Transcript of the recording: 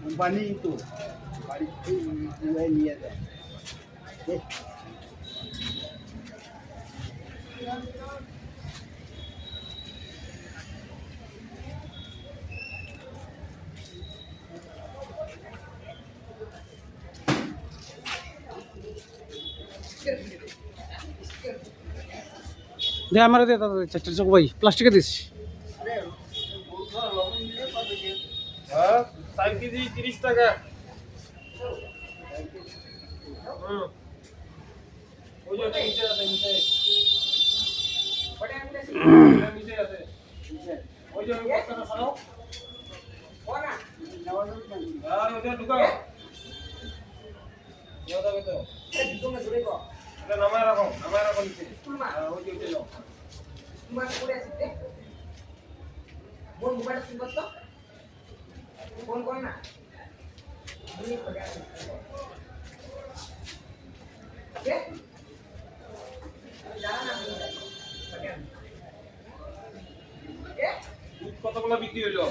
Company তো বাড়িতে নিয়ে যায়। দে আমার দে দাদা চারটে চোখ ভাই প্লাস্টিকে দিস। হ্যাঁ 4 কেজি 30 টাকা। ওই যে ওটা নিচে আছে নিচে। ওটা নিচে আছে। ওই যে ওই বস্তাটা সরাও। আর ওটা ঢুকাও। নিয়ে যাবে তো। এটা নামায় রাখো নিচে। ওই যে ওইটা যাও। ফোন কর না দুধ কতগুলো বিক্রি হইলো?